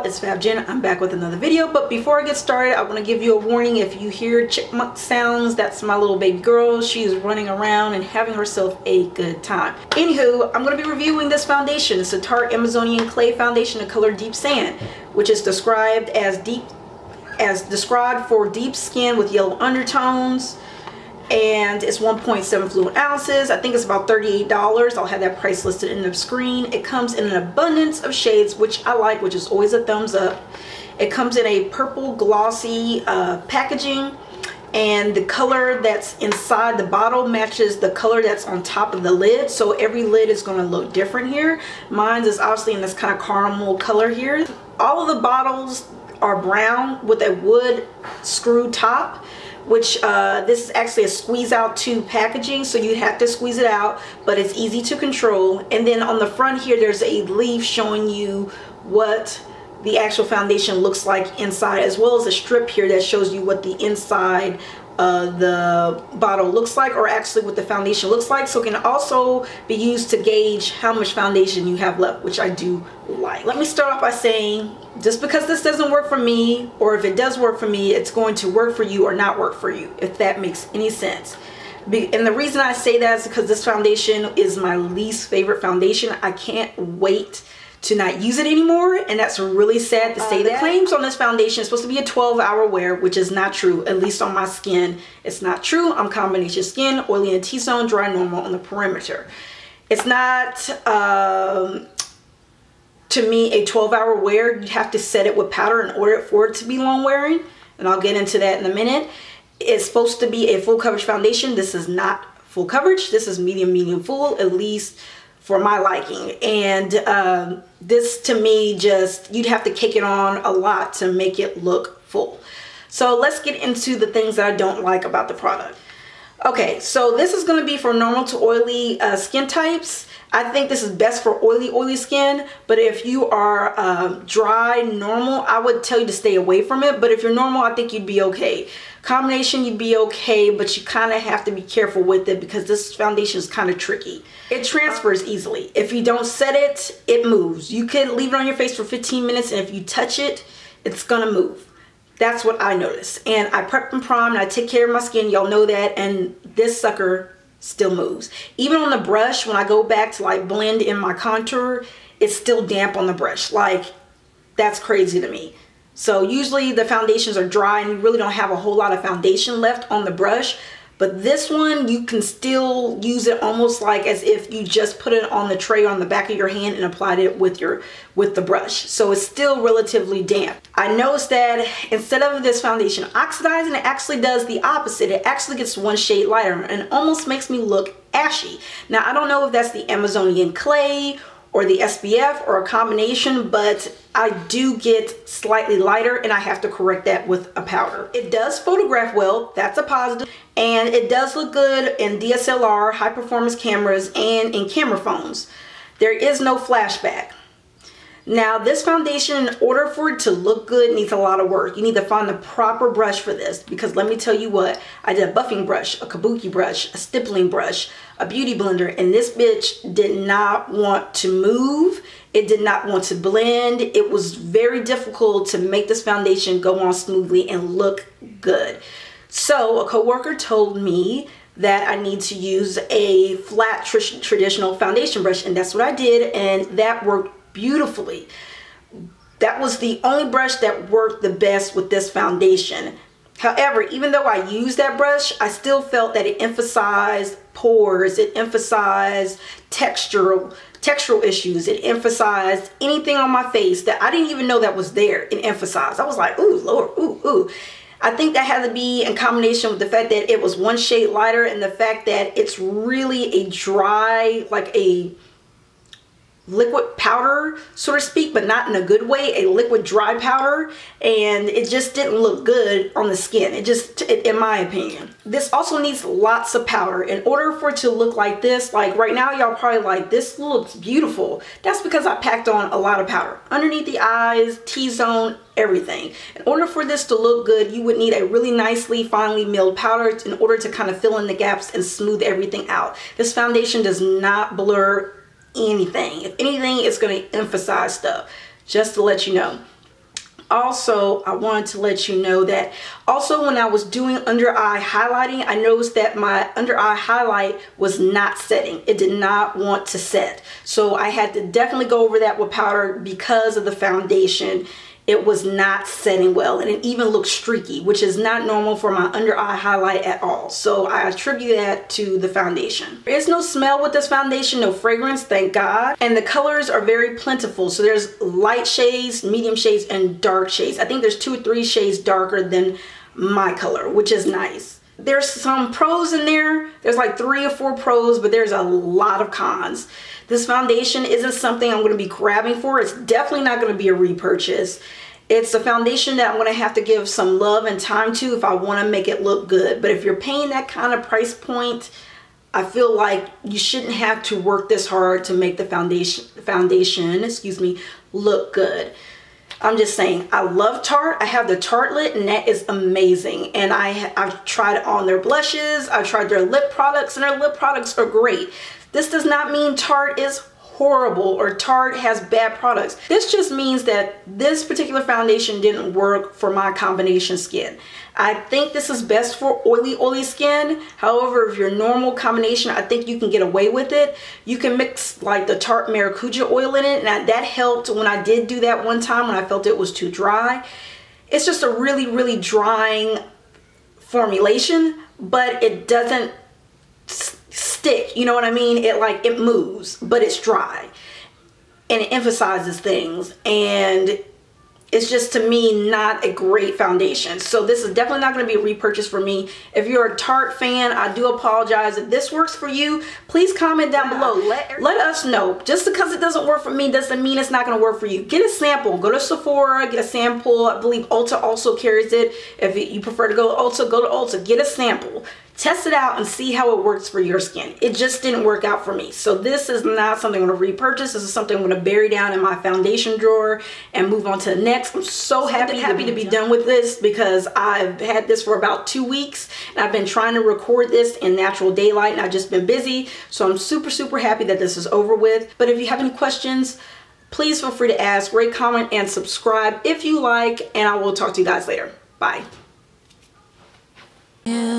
y'all, it's Fab Jen. I'm back with another video, but before I get started, I want to give you a warning. If you hear chipmunk sounds, that's my little baby girl. She is running around and having herself a good time. Anywho, I'm going to be reviewing this foundation. It's a Tarte Amazonian Clay Foundation in color Deep Sand, which is described for deep skin with yellow undertones. And it's 1.7 fluid ounces. I think it's about $38. I'll have that price listed in the screen. It comes in an abundance of shades, which I like, which is always a thumbs up. It comes in a purple glossy packaging, and the color that's inside the bottle matches the color that's on top of the lid, so every lid is going to look different here. Mine is obviously in this kind of caramel color here. All of the bottles are brown with a wood screw top, which this is actually a squeeze out tube packaging, so you have to squeeze it out, but it's easy to control. And then on the front here, there's a leaf showing you what the actual foundation looks like inside, as well as a strip here that shows you what the inside of the bottle looks like, or actually what the foundation looks like. So it can also be used to gauge how much foundation you have left, which I do like. Let me start off by saying, just because this doesn't work for me, or if it does work for me, it's going to work for you or not work for you, if that makes any sense. And the reason I say that is because this foundation is my least favorite foundation. I can't wait to not use it anymore, and that's really sad to say. The claims on this foundation is supposed to be a 12-hour wear, which is not true, at least on my skin. It's not true. I'm combination skin, oily and T-zone, dry normal on the perimeter. It's not to me a 12-hour wear. You have to set it with powder in order for it to be long wearing, and I'll get into that in a minute. It's supposed to be a full coverage foundation. This is not full coverage. This is medium full, at least for my liking. And this to me, just, you'd have to cake it on a lot to make it look full. So let's get into the things that I don't like about the product. Okay, so this is going to be for normal to oily skin types. I think this is best for oily skin, but if you are dry, normal, I would tell you to stay away from it. But if you're normal, I think you'd be okay. Combination, you'd be okay, but you kind of have to be careful with it because this foundation is kind of tricky. It transfers easily. If you don't set it, it moves. You can leave it on your face for 15 minutes, and if you touch it, it's gonna move. That's what I noticed. And I prep and prime, and I take care of my skin. Y'all know that. And this sucker still moves. Even on the brush, when I go back to like blend in my contour, it's still damp on the brush. Like, that's crazy to me. So usually the foundations are dry and you really don't have a whole lot of foundation left on the brush. But this one, you can still use it almost like as if you just put it on the tray on the back of your hand and applied it with the brush. So it's still relatively damp. I noticed that instead of this foundation oxidizing, it actually does the opposite. It actually gets one shade lighter and almost makes me look ashy. Now, I don't know if that's the Amazonian clay or the SPF or a combination, but I do get slightly lighter, and I have to correct that with a powder. It does photograph well, that's a positive, and it does look good in DSLR, high performance cameras, and in camera phones. There is no flashback. Now, this foundation, in order for it to look good, needs a lot of work. You need to find the proper brush for this, because let me tell you what, I did a buffing brush, a kabuki brush, a stippling brush, a beauty blender, and this bitch did not want to move. It did not want to blend. It was very difficult to make this foundation go on smoothly and look good. So a coworker told me that I need to use a flat traditional foundation brush, and that's what I did, and that worked beautifully. That was the only brush that worked the best with this foundation. However, even though I used that brush, I still felt that it emphasized pores, it emphasized textural issues, it emphasized anything on my face that I didn't even know that was there. It emphasized. I was like, ooh, Lord, ooh. I think that had to be in combination with the fact that it was one shade lighter and the fact that it's really a dry, like a liquid powder, so to speak, but not in a good way, a liquid dry powder, and it just didn't look good on the skin. In my opinion. This also needs lots of powder. In order for it to look like this, like right now, y'all probably like, this looks beautiful. That's because I packed on a lot of powder. Underneath the eyes, T-zone, everything. In order for this to look good, you would need a really nicely finely milled powder in order to kind of fill in the gaps and smooth everything out. This foundation does not blur anything. If anything, it's going to emphasize stuff, just to let you know. Also, I wanted to let you know that also when I was doing under eye highlighting, I noticed that my under eye highlight was not setting. It did not want to set. So I had to definitely go over that with powder because of the foundation. It was not setting well, and it even looked streaky, which is not normal for my under eye highlight at all. So I attribute that to the foundation. There's no smell with this foundation, no fragrance, thank God. And the colors are very plentiful. So there's light shades, medium shades, and dark shades. I think there's 2 or 3 shades darker than my color, which is nice. There's some pros in there. There's like 3 or 4 pros, but there's a lot of cons. This foundation isn't something I'm going to be grabbing for. It's definitely not going to be a repurchase. It's a foundation that I'm going to have to give some love and time to if I want to make it look good. But if you're paying that kind of price point, I feel like you shouldn't have to work this hard to make the foundation, excuse me, look good. I'm just saying, I love Tarte. I have the Tartelet, and that is amazing. And I've tried it on their blushes. I've tried their lip products, and their lip products are great. This does not mean Tarte is horrible or Tarte has bad products. This just means that this particular foundation didn't work for my combination skin. I think this is best for oily skin. However, if you're normal combination, I think you can get away with it. You can mix like the Tarte Maracuja oil in it, and that helped when I did do that one time when I felt it was too dry. It's just a really drying formulation, but it doesn't stick, you know what I mean? It moves, but it's dry, and it emphasizes things, and it's just, to me, not a great foundation. So this is definitely not going to be a repurchase for me. If you're a Tarte fan, I do apologize. If this works for you, please comment down below. Let us know. Just because it doesn't work for me doesn't mean it's not going to work for you. Get a sample. Go to Sephora, get a sample. I believe Ulta also carries it. If you prefer to go to Ulta, go to Ulta. Get a sample. Test it out and see how it works for your skin. It just didn't work out for me. So this is not something I'm going to repurchase. This is something I'm going to bury down in my foundation drawer and move on to the next. I'm so happy to be done with this because I've had this for about 2 weeks. And I've been trying to record this in natural daylight, and I've just been busy. So I'm super happy that this is over with. But if you have any questions, please feel free to ask, rate, comment, and subscribe if you like. And I will talk to you guys later. Bye. Yeah.